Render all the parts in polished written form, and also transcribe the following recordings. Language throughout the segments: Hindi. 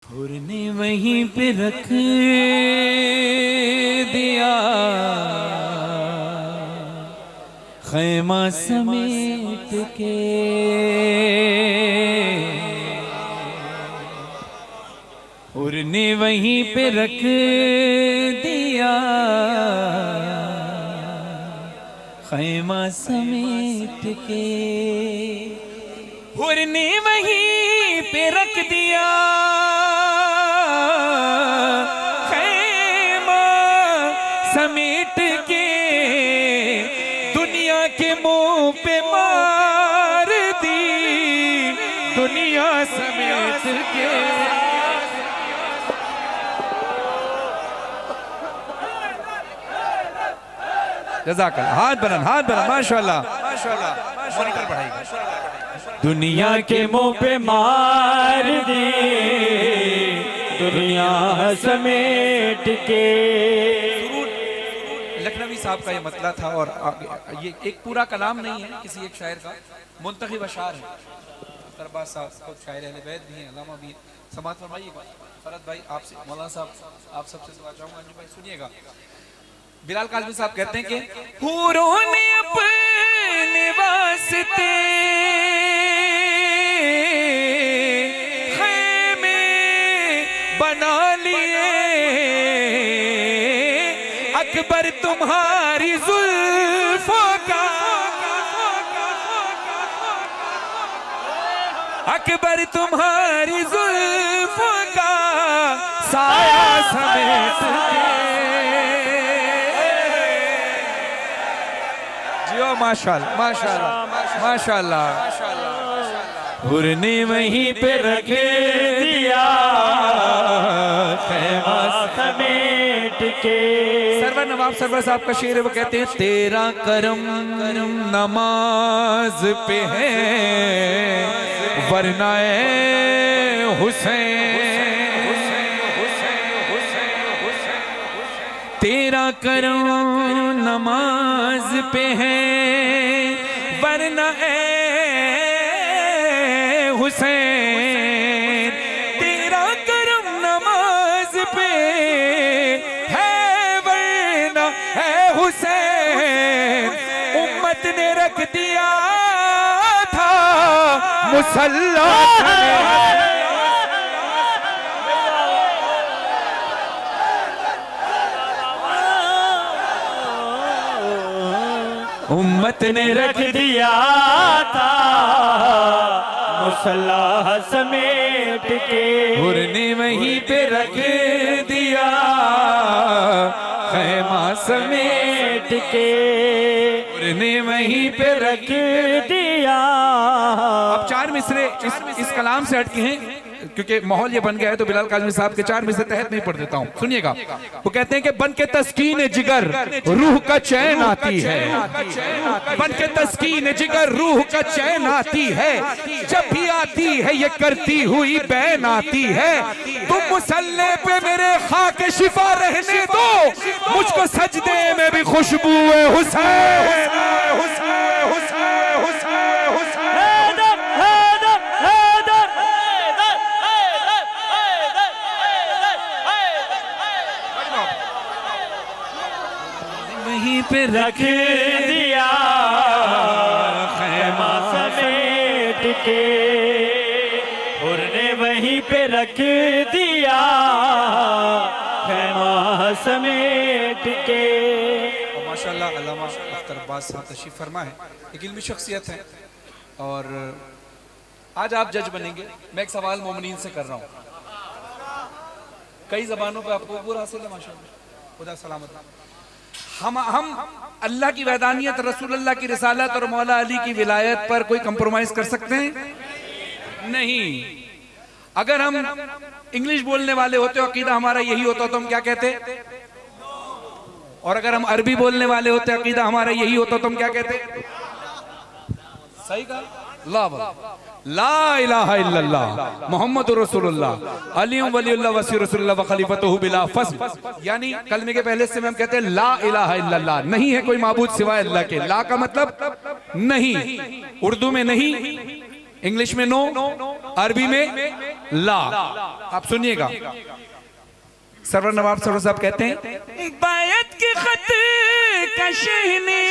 और ने वहीं पे रख दिया खैमा समेट के। और ने वहीं पे रख दिया खैमा समेट के। और ने वहीं पे रख दिया खैमा समेट के। दुनिया के मुंह पे मार दी दुनिया समेट के। जज़ाकल्लाह। हाथ बनन माशाल्लाह माशाल्लाह। मॉनिटर बढ़ाइएगा। दुनिया के मुंह पे मार दी दुनिया समेट के। लखनवी साहब का ये मतला था और ये एक पूरा कलाम नहीं है, किसी एक शायर का मुंतखब अशार है। तरबाज साहब खुद शायर अहले बैत भी हैं, अल्लामा भी। समाअत फरमाइएगा। फरद भाई आपसे, मौलाना साहब आप सबसे दुआ चाहूंगा। अंजू भाई सुनिएगा। बिलाल काज़मी साहब कहते हैं कि हूरों ने अपने वास्ते खैमे बना लिए। अकबर तुम्हारी जुल्फों का, अकबर तुम्हारी जुल्फों का साया समेट के। जियो माशाल्लाह माशाल्लाह माशाल्लाह। और ने वहीं पे रख दिया खैमा समेट के। सरवर नवाब सरवर साहब का शेर है, वो कहते हैं तेरा करम नमाज पे है वरना ए हुसैन। तेरा करम नमाज पे है वरना ए हुसैन। तेरा करम नमाज पे है वरना ए हुसैन। उम्मत ने रख दिया था मुसल्ला समेट। उम्मत ने रख दिया था मुसल्ला समेट के। और ने वहीं पे रख दिया खैमा समेट के। और ने वहीं पे रख दिया। अब चार मिसरे इस कलाम से हटके हैं क्योंकि माहौल ये बन गया है, तो बिलाल काज़मी साहब के चार मिसरे तहत नहीं पढ़ देता हूँ। सुनिएगा। वो कहते हैं कि बन के तस्कीन जिगर रूह का चैन आती है। बन के तस्कीन जिगर रूह का चैन आती है। जब भी आती है ये करती हुई बैन आती है। तुम मुसल्ले पे मेरे खाक शिफा रहने दो, मुझको सजदे में भी खुशबू है हुसैन। वहीं पे रख दिया खैमा समेट के। और ने वहीं पे रख दिया खैमा समेट के। माशाल्लाह अल्लामा अख्तरबाज साहब तशरीफ फरमा है, एक इल्मी शख्सियत है और आज आप जज बनेंगे। मैं एक सवाल मोमिनीन से कर रहा हूँ, कई जबानों पे आपको पूरा हासिल है माशाल्लाह, खुदा सलामत। हम अल्लाह की वहदानियत, रसूल अल्लाह की रिसालत और मौला अली की विलायत पर कोई कंप्रोमाइज कर सकते हैं? नहीं। अगर हम इंग्लिश बोलने वाले होते, अकीदा हमारा यही होता तो हम क्या कहते? और अगर हम अरबी बोलने वाले होते, अकीदा हमारा यही होता तो हम क्या कहते? सही कहा। ला इलाहा इल्लल्लाह मोहम्मद रसूलुल्लाह अली वलीउल्लाह वसी रसूलुल्लाह व खलीफतुहु बिला फस्ल। यानी कलमे के पहले से हम कहते हैं ला इलाहा इल्लल्लाह, नहीं है कोई माबूद सिवाय अल्लाह के। ला का मतलब नहीं, उर्दू में नहीं, इंग्लिश में नो, अरबी में ला। आप सुनिएगा। सरवर नवाब सरवर साहब कहते हैं, बायत के खत कशने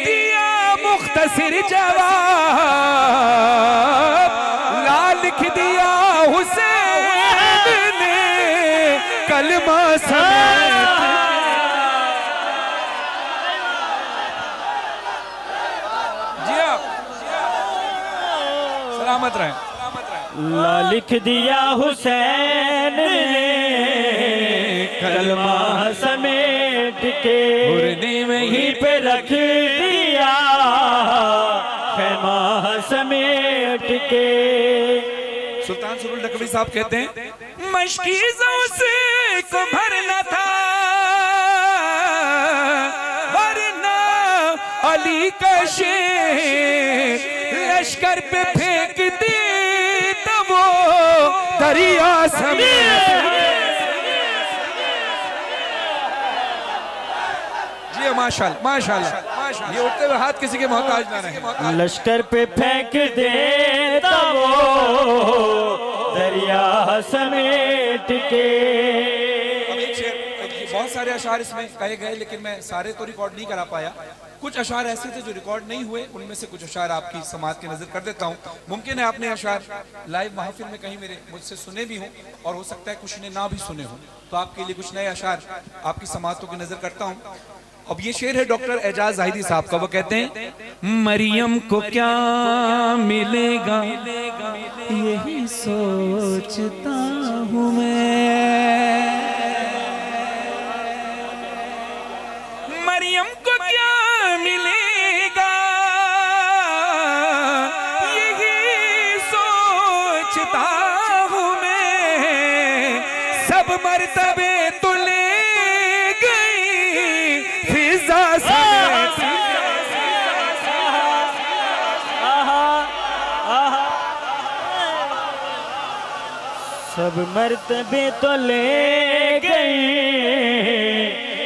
दिया मुख्तसर जवाब, ला लिख दिया हुसैन ने कलमा समेत। जी आप सलामत रहें। ला लिख दिया हुसैन ने कलमा समेट के, उड़ने वहीं पे रख दिया खैमा समेट के। सुल्तान सुरुल नकवी साहब कहते हैं, मशकीज़ों से को भरना था वरना अली का शेर लश्कर पे फेंक दी तो वो दरिया समेत। जी माशाल्लाह माशाल्लाह, ये उठते हुए हाथ किसी के मोहताज ना रहे। लश्कर पे फेंक दे तो वो दरिया समेट के। अब एक शेर, बहुत सारे अशार इसमें कहे गए लेकिन मैं सारे तो रिकॉर्ड नहीं करा पाया। कुछ अशार ऐसे थे जो रिकॉर्ड नहीं हुए, उनमें से कुछ अशार आपकी समात की नजर कर देता हूँ। मुमकिन है आपने अशार लाइव महफिल में कहीं मेरे मुझसे सुने भी हों और हो सकता है कुछ ने ना भी सुने हों, तो आपके लिए कुछ नए अशार आपकी समातों की नजर करता हूँ। अब ये शेर है डॉक्टर एजाज जाहिदी साहब का। वो कहते हैं, मरियम को क्या मिलेगा यही सोचता हूँ मैं, मरियम को क्या मिलेगा यही सोचता हूँ मैं, सब मर्तबे तो ले गई फिजा समेत। सब मर्तबे तो ले गई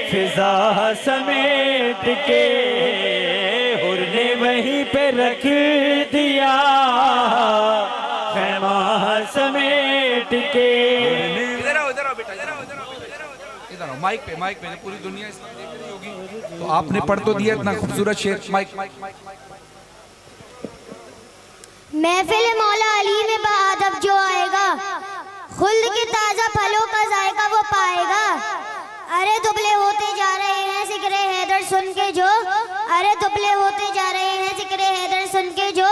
फिजा समेट के, हुर ने वहीं पे रख दिया खैमा समेट के। इधर आओ बेटा, इधर आओ माइक पे पूरी दुनिया इस वक्त देख रही होगी, तो आपने पढ़ तो दिया इतना खूबसूरत शेर। माइक महफिल मौला अली में बहादब जो आएगा, खुल्द के ताजा फलों का जायका वो पाएगा। अरे दुबले होते जा रहे हैं जिक्रे हैदर सुन के जो, अरे दुबले होते जा रहे हैं जिक्रे हैदर सुन के जो,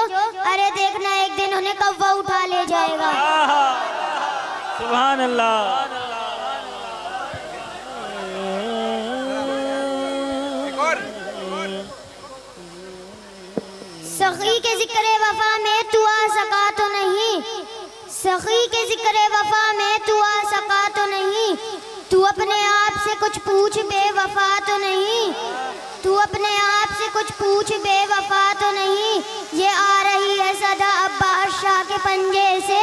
अरे देखना एक दिन उन्हें कव्वा उठा ले जाएगा। सुभान अल्लाह। सखी के जिक्र वफा में तू आ सका तो नहीं, सखी के जिक्र वफा में तू आ सका तो नहीं, तू अपने आप से कुछ पूछ बेवफा तो नहीं, तू अपने आप से कुछ पूछ बेवफा तो नहीं। ये आ रही है सदा अब्बास शाह के पंजे से,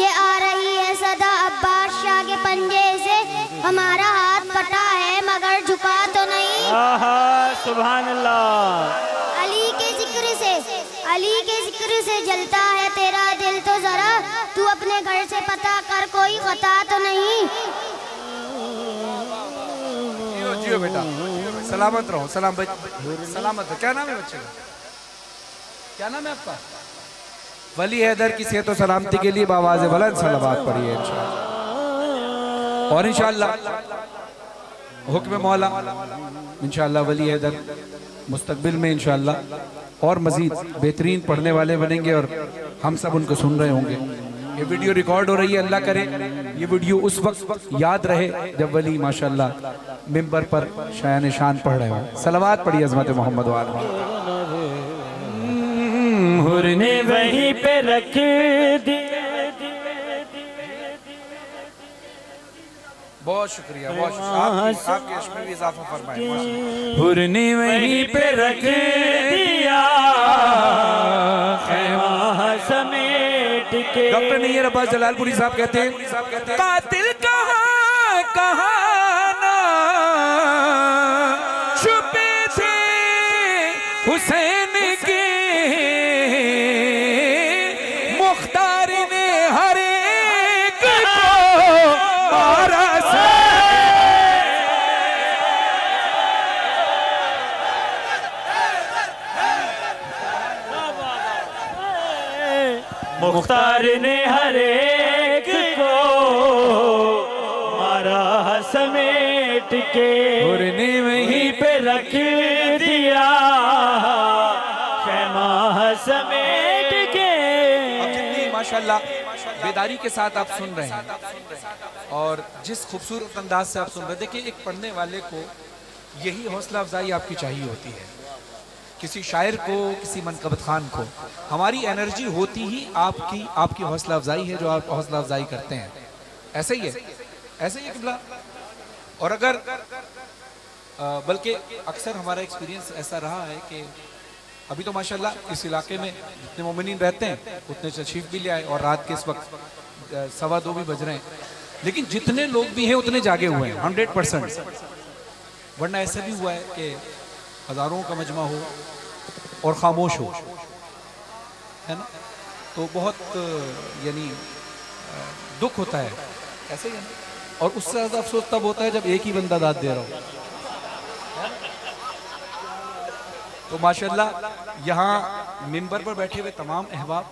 ये आ रही है सदा अब्बास शाह के पंजे से, हमारा हाथ कटा है मगर झुका तो नहीं। सुभान अल्लाह। अली के जिक्र से, अली के जिक्र से जलता है तेरा दिल, तो जरा तू अपने घर से पता कर कोई खता तो नहीं। जियो जियो बेटा, सलामत रहो। सलामत रहो। क्या नाम है बच्चे का? क्या नाम है आपका? वली हैदर की सेहत और सलामती के लिए बावाज़ बुलंद सलावत पढ़िए इंशाअल्लाह। और इंशाअल्लाह हुक्म मौला इंशाअल्लाह वली हैदर मुस्तकबिल में इंशाअल्लाह और मजीद बेहतरीन पढ़ने वाले बनेंगे और हम सब उनको सुन रहे होंगे। ये वीडियो रिकॉर्ड हो रही है, अल्लाह करे ये वीडियो उस वक्त याद रहे जब वली माशाअल्लाह मिंबर पर शायान शान पढ़ रहे हो। सलावत पढ़िए अज़मत मोहम्मद वाले। हुर ने वहीं पे रख दिया। बहुत शुक्रिया, बहुत शुक्रिया। आपके इसमें भी इजाफा फरमाए। हुर ने वहीं पे रख दिया खैमा समेट के। डॉक्टर नैयर अब्बास जलालपुरी साहब कहते हैं, कातिल कहाँ कहाँ ना छुपे थे हुसैन के आरस मुख्तार ने हर एक को मारा समेट के और ने वहीं पे रख दिया खेमा समेट के। अब कितनी माशाल्लाह बेदारी के साथ आप सुन रहे हैं और जिस खूबसूरत अंदाज से आप सुन रहे हैं। देखिए, एक पढ़ने वाले को यही हौसला अफजाई आपकी चाहिए होती है। किसी शायर को, किसी मनकबत खान को, हमारी एनर्जी होती ही आपकी हौसला अफजाई है, जो आप हौसला अफजाई करते हैं। ऐसे ही है, ऐसे ही है किबला। और अगर बल्कि अक्सर हमारा एक्सपीरियंस ऐसा रहा है कि अभी तो माशाल्लाह इस इलाके में जितने मोमिनीन रहते हैं उतने तशरीफ भी ले आए और रात के इस वक्त 2:15 भी बज रहे हैं, लेकिन जितने लोग भी हैं उतने जागे हुए हैं 100%। वरना ऐसा भी हुआ है कि हज़ारों का मजमा हो और खामोश हो, है ना, तो बहुत यानी दुख होता है। ऐसे ही है ना। और उससे ज़्यादा अफसोस तब होता है जब एक ही बंदा दाद दे रहा हो। तो माशाल्लाह यहाँ मिंबर पर बैठे हुए तमाम अहबाब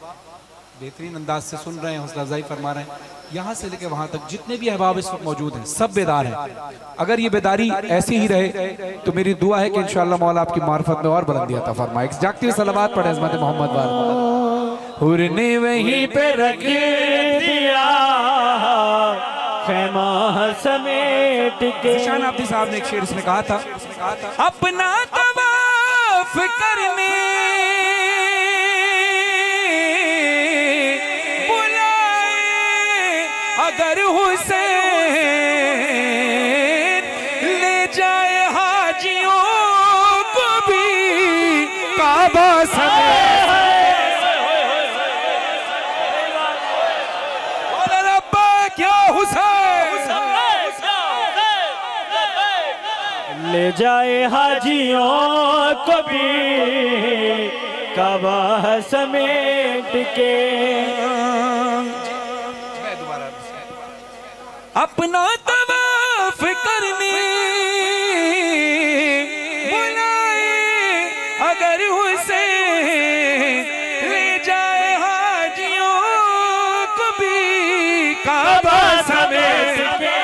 बेहतरीन अंदाज से सुन रहे हैं, हौसला अफजाई फरमा रहे हैं। यहाँ से लेकर वहाँ तक जितने भी अहबाब इस वक्त मौजूद हैं सब बेदार हैं। अगर ये बेदारी ऐसी ही रहे तो मेरी दुआ है कि इंशाअल्लाह मौला आपकी मार्फत में और बुलंदी अता फरमाए। जागती हुई सलावत पढ़े हज़रत मोहम्मद वाले। हुर ने वहीं पे रख दिया खेमा समेट के। शान आब्दी साहब ने एक शेर इसमें कहा था, अपना तवाफ करने बुलाए अगर हुसैन ले जाए हाजियों को भी काबा समेत। बोले रब्बा क्या हुसैन ले जाए हाजियों को भी काबा समेट के। अपना तवाफ करने बुलाए अगर हुसैन ले जाए हाजियों को भी काबा समेत के।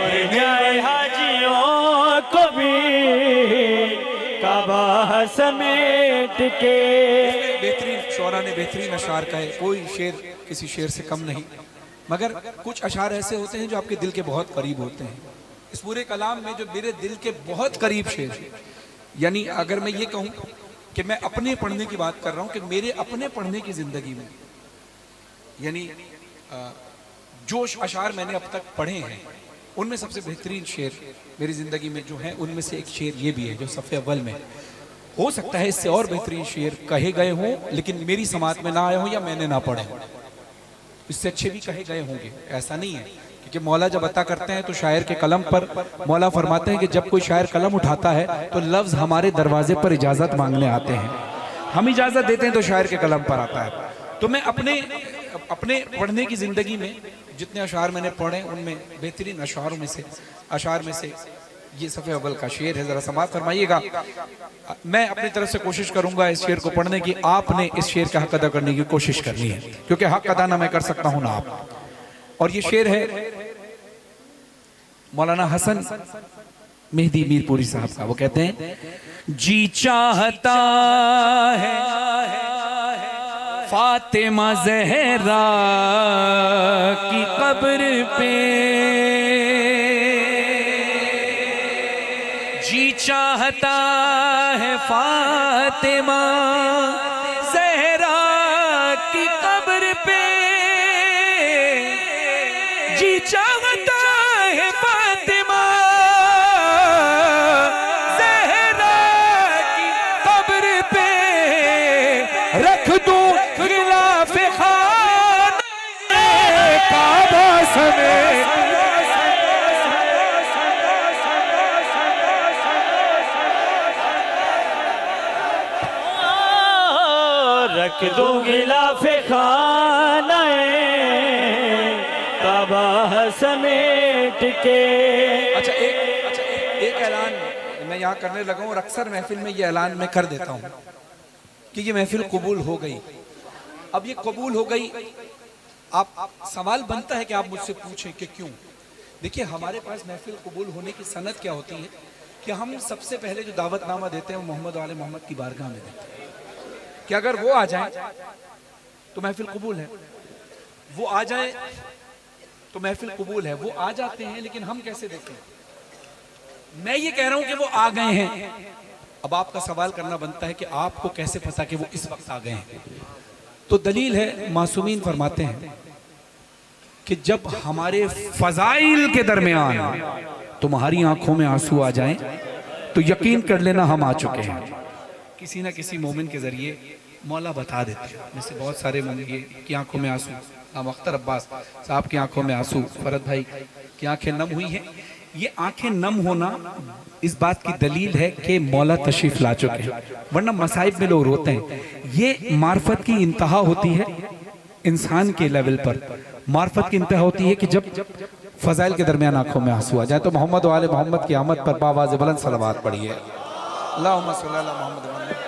ले जाए हाजियों को भी काबा समेट के। बेहतरीन शौरा ने बेहतरीन अशार कहे, कोई शेर किसी शेर से कम नहीं, मगर कुछ अशार ऐसे होते हैं जो आपके दिल के बहुत करीब होते हैं। इस पूरे कलाम में जो मेरे दिल के बहुत करीब शेर है, यानी अगर मैं ये कहूँ कि मैं अपने पढ़ने की बात कर रहा हूँ कि मेरे अपने पढ़ने की ज़िंदगी में यानी जो अशार मैंने अब तक पढ़े हैं उनमें सबसे बेहतरीन शेर मेरी ज़िंदगी में जो है उनमें से एक शेर ये भी है जो सफ़े अव्वल में। हो सकता है इससे और बेहतरीन शेर कहे गए हों लेकिन मेरी समात में ना आए हों या मैंने ना पढ़े हों, इससे अच्छे भी कहे गए होंगे, ऐसा नहीं है। क्योंकि मौला जब अता करते हैं तो शायर के कलम पर मौला फरमाते हैं कि जब कोई शायर कलम उठाता है तो लफ्ज़ हमारे दरवाजे पर इजाज़त मांगने आते हैं, हम इजाज़त देते हैं तो शायर के कलम पर आता है। तो मैं अपने पढ़ने की ज़िंदगी में जितने अशार मैंने पढ़े उनमें बेहतरीन अशार में से ये सफ़े अव्वल का शेर है, ज़रा समाअत फरमाइएगा। मैं अपनी तरफ से कोशिश करूंगा इस शेर को पढ़ने की, आपने इस शेर का हक अदा करने की कोशिश करनी है क्योंकि हक अदा ना मैं कर सकता हूं ना आप। और ये शेर है मौलाना हसन मेहदी मीरपुरी साहब का। वो कहते हैं, जी चाहता है फातिमा ज़हरा की कब्र पे, जी चाहता है फातिमा ज़हरा की कब्र पे, जी चाहता है फातिमा ज़हरा की कब्र पे, रख दूं खिलाफ खाने काबा समेत। रख दूं गिलाफ खाने समेट के। अच्छा एक ऐलान मैं यहाँ करने लगा हूँ और अक्सर महफिल में ये ऐलान मैं कर देता हूँ कि ये महफिल कबूल हो गई। अब ये कबूल हो गई, आप सवाल बनता है कि आप मुझसे पूछें कि क्यों। देखिए, हमारे पास महफिल कबूल होने की सनद क्या होती है कि हम सबसे पहले जो दावतनामा देते हैं वो मोहम्मद वाले मोहम्मद की बारगाह में देते हैं कि अगर वो आ जाए तो महफिल कबूल है, वो आ जाए तो महफिल कबूल है। वो आ जाते हैं, लेकिन हम कैसे देखें? मैं ये कह रहा हूं कि वो आ गए हैं। अब आपका सवाल करना बनता है कि आपको कैसे पता कि वो इस वक्त आ गए हैं? तो दलील है, मासूमीन फरमाते हैं कि जब हमारे फजाइल के दरमियान तुम्हारी आंखों में आंसू आ जाएं तो यकीन कर लेना हम आ चुके हैं। किसी ना किसी मोमिन के जरिए मौला बता देते हैं। जैसे बहुत सारे मोमिन की आंखों में आंसू, अख्तर अब्बास साहब की आंखों में आंसू, फरद भाई की आंखें नम हुई हैं। ये आंखें नम होना इस बात की दलील है कि मौला तशरीफ ला चुके हैं, वरना मसाइब में लोग रोते हैं। ये मार्फत की इंतहा होती है इंसान के लेवल पर। मार्फत की इंतहा होती है कि जब फजाइल के दरमियान आंखों में आंसू आ जाए। तो मोहम्मद वाले मोहम्मद की आमद पर बावाज़ बुलंद सलावत पढ़िए। अल्लाहुम्मा सल्ली अला मोहम्मद।